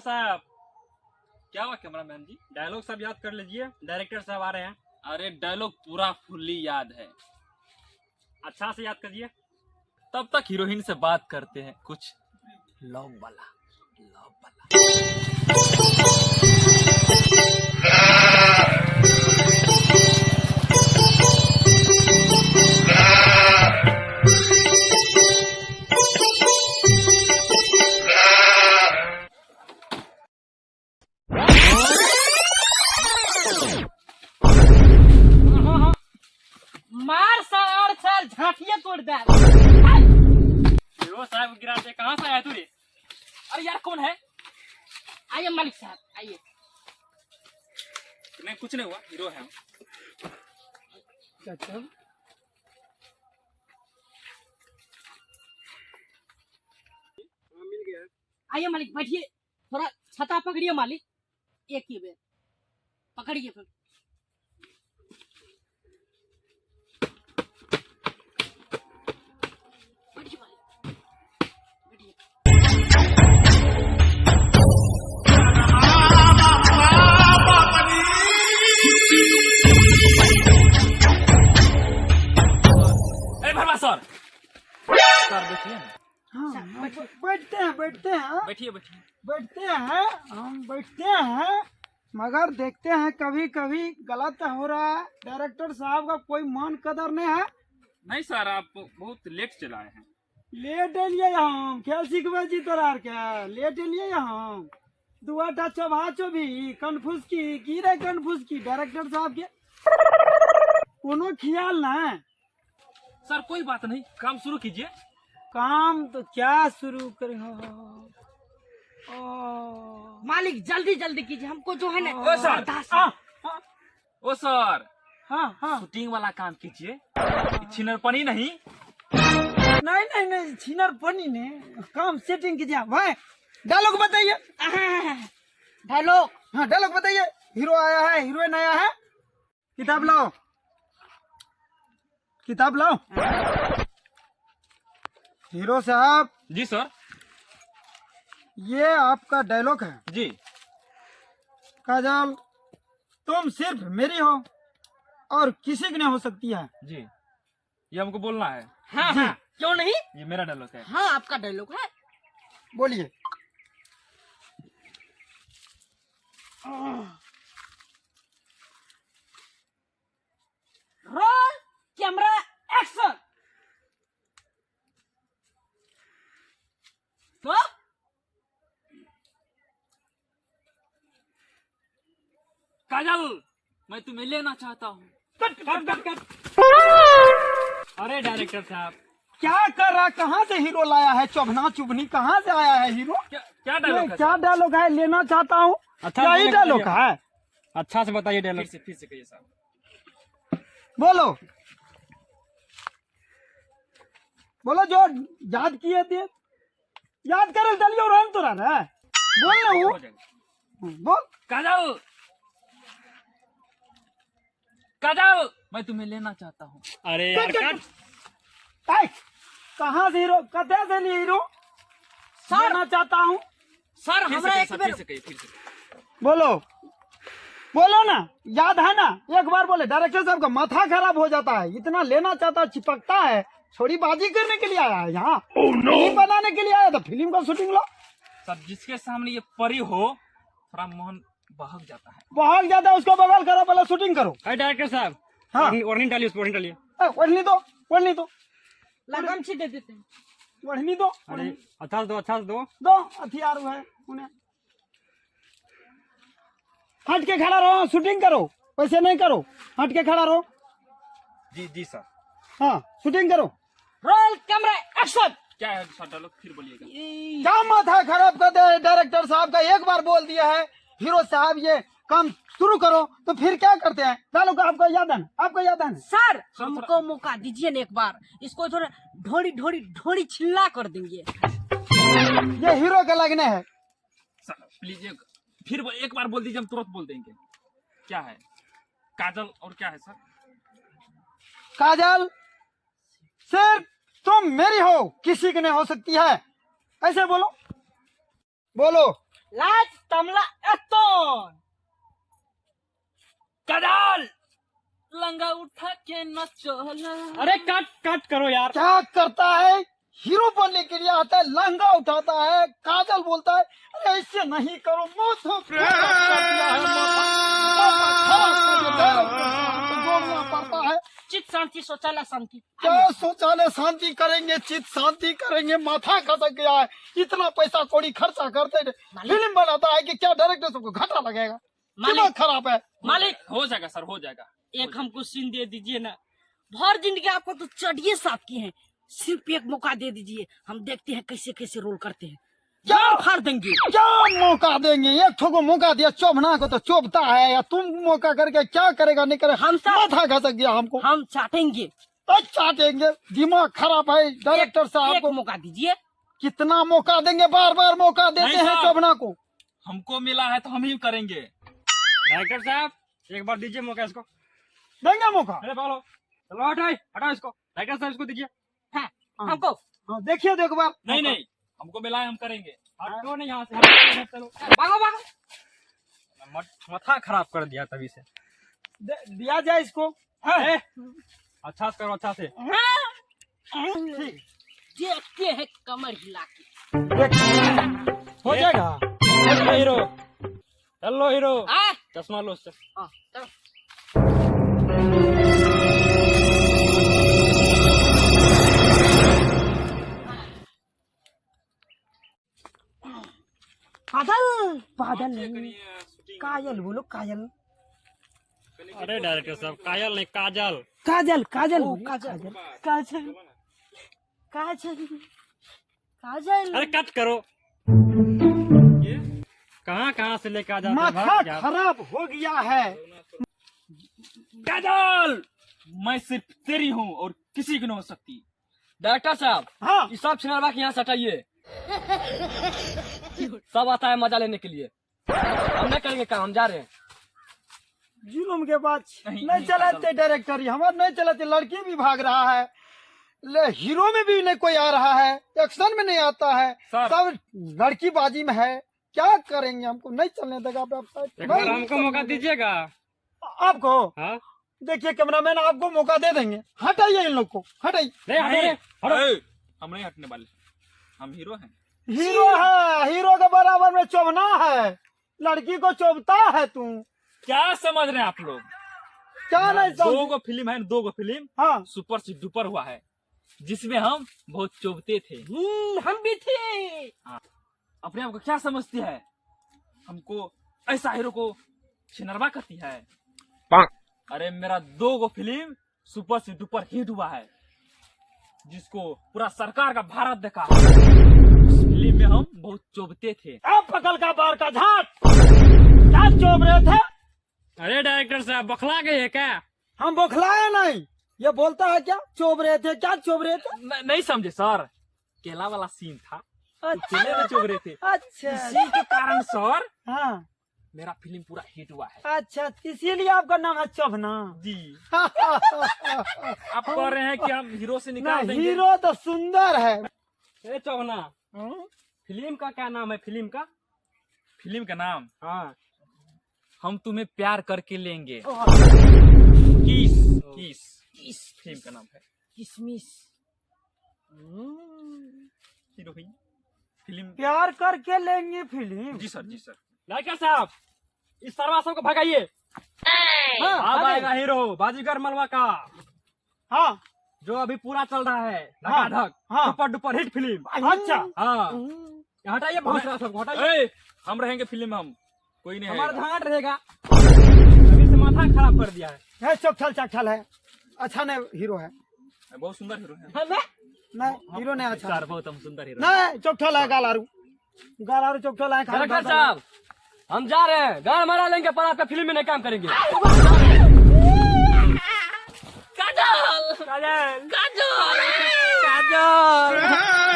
साहब। क्या हुआ कैमरामैन जी? डायलॉग सब याद कर लीजिए, डायरेक्टर साहब आ रहे हैं। अरे डायलॉग पूरा फुल्ली याद है। अच्छा से याद करिए। तब तक हीरोइन से बात करते हैं कुछ लव वाला। लव मार सर सर झांटिया तोड़ दे। हीरो साहब गिरा दे। कहाँ से आया तू रे? अरे यार कौन है? आइए मालिक साहब आइए। नहीं कुछ नहीं हुआ, हीरो है। मिल गया। आइए मालिक बैठिए, थोड़ा छता पकड़िए मालिक, एक ही बेर पकड़िए फिर। बैठिए मालिक, बैठिए। अरे भरमा सर बैठिए ना। हाँ, बैठते हैं बैठिए बैठिए। बैठते हैं हम बैठते हैं, मगर देखते हैं कभी कभी गलत हो रहा है। डायरेक्टर साहब का कोई मान कदर नहीं है। नहीं सर, आप बहुत लेट चलाए हैं। लेट एलिए हम क्या सीखबे जी तोरार के। लेट एलिए हम दुआटा चौभा चौभी कन्फ्यूज की रे कन्फ्यूज की डायरेक्टर साहब के कोनो ख्याल नहीं। सर कोई बात नहीं, काम शुरू कीजिए। काम तो क्या शुरू करें मालिक जल्दी जल्दी कीजिए, हमको जो है ना ओ सर। बर्दाश्त नहीं। ओ सर हाँ शूटिंग वाला काम कीजिए, छिनरपनी नहीं। नहीं छिनर पनी ने काम सेटिंग कीजिए भाई। डायलॉग बताइए। डायलॉग हाँ डायलॉग बताइए। हीरो आया है, हीरोइन आया है, किताब लाओ, किताब लाओ। हीरो साहब जी सर। ये आपका डायलॉग है। जी। काजल तुम सिर्फ मेरी हो और किसी की नहीं हो सकती है। जी, ये हमको बोलना है। हाँ हाँ क्यों नहीं। ये मेरा डायलॉग है। हाँ आपका डायलॉग है। बोलिए। Roll camera action. तो काजल मैं तुम्हें लेना चाहता हूँ। अरे डायरेक्टर साहब, क्या कर रहा, कहाँ से हीरो लाया है, चुभना चुभनी कहाँ से आया है हीरो। क्या डायलॉग है? क्या डायलॉग है, लेना चाहता हूँ। अच्छा क्या ही डायलॉग है। अच्छा से बताइए डायलॉग। फिर से कहिए साहब। बोलो बोलो जो याद किए थे, याद कर डालिए और हम तो रहा है। बोल रहा हूँ, हो जाएगा। बोल। काजल काजल मैं तुम्हें लेना चाहता हूँ। अरे यार टाइट। कहाँ से हीरो, कते से लिए हीरो लेना चाहता हूँ। सर फिर हमरा से एक कहिए, बेर फिर से कहिए, फिर से। बोलो बोलो ना, याद है ना। एक बार बोले, डायरेक्टर साहब का माथा खराब हो जाता है। इतना लेना चाहता, चिपकता है। छोड़ी बाजी करने के लिए आया है यहाँ। फिल्म बनाने के लिए आया था, फिल्म का शूटिंग लो। सर जिसके सामने ये परी हो थोड़ा मन बहक जाता है। बहुत ज्यादा उसको बगल करो, पहले शूटिंग करो। अरे डायरेक्टर साहब, हाँ वार्निंग डालिए, उस वार्निंग डालिए। ओढ़नी दो, ओढ़नी दो, लगन सी दे देते हैं। ओढ़नी दो, अरे अच्छा से दो, अच्छा से दो। दो हथियार है उन्हें। हट के खड़ा रहो, शूटिंग करो, वैसे नहीं करो। हट के खड़ा रहो। जी जी सर। हाँ शूटिंग करो। Roll camera action. क्या है सर डायलॉग फिर बोलिएगा। क्या माथा खराब कर दे डायरेक्टर साहब का। एक बार बोल दिया है हीरो साहब ये काम शुरू करो, तो फिर क्या करते हैं। डालो का आपको याद है ना, आपको याद है ना। सर हमको मौका दीजिए ना एक बार, इसको थोड़ा ढोड़ी ढोड़ी ढोड़ी छिल्ला कर देंगे। ये हीरो के लगने है। सर प्लीज फिर एक बार बोल दीजिए, हम तुरंत बोल देंगे। क्या है काजल और क्या है सर? काजल सिर्फ तुम मेरी हो, किसी की नहीं हो सकती है। ऐसे बोलो, बोलो। लाज तमला एतोन काजल लंगा उठा के न चला। अरे कट कट करो यार। क्या करता है, हीरो बनने के लिए आता है, लहंगा उठाता है, काजल बोलता है। अरे ऐसे नहीं करो, मौत हो जोड़ना पड़ता है। चित शांति शौचालय शांति। क्या शौचालय शांति करेंगे, चित शांति करेंगे, माथा खसक गया है। इतना पैसा कौड़ी खर्चा करते फिल्म बनाता है कि क्या डायरेक्टर सबको घाटा लगेगा। दिमाग खराब है। मालिक हो जाएगा सर, हो जाएगा। एक हमको सीन दे दीजिए ना, भर जिंदगी आपको तो चढ़िए साफ किए हैं, सिर्फ एक मौका दे दीजिए, हम देखते हैं कैसे कैसे रोल करते हैं। क्या फाड़ देंगे। क्या मौका देंगे, एक ठो को मौका दिया, चोभना को तो चोभता है, या तुम मौका करके क्या करेगा नहीं करेगा। हम माथा खसक गया हमको। हम चाटेंगे। चाटेंगे, दिमाग खराब है डायरेक्टर साहब एक को। मौका दीजिए। कितना मौका देंगे, बार बार मौका देते नहीं हैं साहब। चोभना को। हमको मिला है तो हम ही करेंगे। डायरेक्टर साहब एक बार दीजिए मौका इसको। देंगे मौका। अरे बोलो, चलो हटाओ हटाओ इसको। डायरेक्टर साहब इसको दीजिए। हाँ, हमको हाँ, देखिए देखो बार। नहीं नहीं, हमको मिला है, हम करेंगे। हटो नहीं यहाँ से, हटो, चलो। भागो भागो। माथा खराब कर दिया तभी से। दिया जाए इसको। ए, अच्छा से करो, अच्छा से। देखते हैं कमर हिला के। हो जाएगा। हेलो हीरो, हेलो हीरो, हाँ, चश्मा लो उससे। हाँ, चलो। बादल बादल नहीं, काजल बोलो, काजल अरे डायरेक्टर साहब काजल नहीं काजल। काजल काजल काजल काजल काजल काजल। अरे कट करो। ये कहाँ से लेकर आ जाते हैं, माथा भाग यार। खराब हो गया है। काजल मैं सिर्फ तेरी हूँ और किसी की नहीं हो सकती। डायरेक्टर साहब, हाँ, ये सब सिनेमा के यहाँ से हटाइए। सब आता है मजा लेने के लिए। हम नहीं करेंगे काम, हम जा रहे हैं। जुलूम के बाद नहीं, नहीं चलाते डायरेक्टर, हमारे नहीं चलाते। लड़की भी भाग रहा है, ले हीरो में भी नहीं कोई आ रहा है, एक्शन में नहीं आता है, सर। सब लड़की बाजी में है। क्या करेंगे, हमको नहीं चलने देगा एक बार हमको मौका दीजिएगा। आपको। हाँ देखिए कैमरामैन, आपको मौका दे देंगे। हटाइए इन लोग को, हटाइए। नहीं हटो रे, हटो। ए, हम नहीं हटने वाले, हम हीरो हैं। हीरो है, हीरो के बराबर में चोभना है, लड़की को चोभता है तू। क्या समझ रहे हैं आप लोग? क्या नहीं दो समझ। गो फिल्म है, दो गो फिल्म हाँ, सुपर से डुपर हुआ है, जिसमें हम बहुत चुभते थे। हम भी थे। अपने आप को क्या समझती है? हमको ऐसा हीरो को छिनरवा करती है। अरे मेरा दो गो फिल्म सुपर से डुपर हिट हुआ है, जिसको पूरा सरकार का भारत देखा। उस फिल्म में हम बहुत चुभते थे। अब पकड़ का बार का झाट, क्या चोभ रहे थे? अरे डायरेक्टर साहब बखला गए हैं क्या? हम बौखलाए नहीं, ये बोलता है क्या चोभ रहे थे, क्या चोभ रहे थे? नहीं समझे सर, केला वाला सीन था, केले में चुभ रहे थे। अच्छा, इसी के कारण सर हाँ, मेरा फिल्म पूरा हिट हुआ है। अच्छा, इसीलिए आपका नाम है चोभना। जी आप कह रहे हैं कि हम हीरो से ना, निकाल देंगे। हीरो तो सुंदर है। ए चौहना, फिल्म का क्या नाम है? फिल्म का फिल्म का नाम हाँ हम तुम्हें प्यार करके लेंगे। किस किस किस फिल्म का नाम है। किसमिस। Heroine film. प्यार करके लेंगे फिल्म। जी सर, जी सर। डायरेक्टर साहब इस सरवा सबको भगाइए। हाँ, अब अरे, आएगा हीरो बाजीगर मलवा का, हाँ, जो अभी पूरा चल रहा है हाँ, धक हाँ। Super duper hit film. अच्छा, हाँ हटाइए भौसला सबको, हटाइए। ए, हम रहेंगे फिल्म में, हम कोई नहीं हमारा है। झाट रहेगा। अभी से माथा खराब कर दिया है। है चौखल चाखल है, अच्छा नहीं हीरो है। बहुत सुंदर हीरो है। नहीं, हीरो नहीं अच्छा। सर बहुत हम सुंदर हीरो। नहीं, चौखल है, गालारू गालारू चौखल है। डायरेक्टर साहब, हम जा रहे हैं, गान मरा लेंगे पर आपका फिल्म में नहीं काम करेंगे। काजल काजल काजल काजल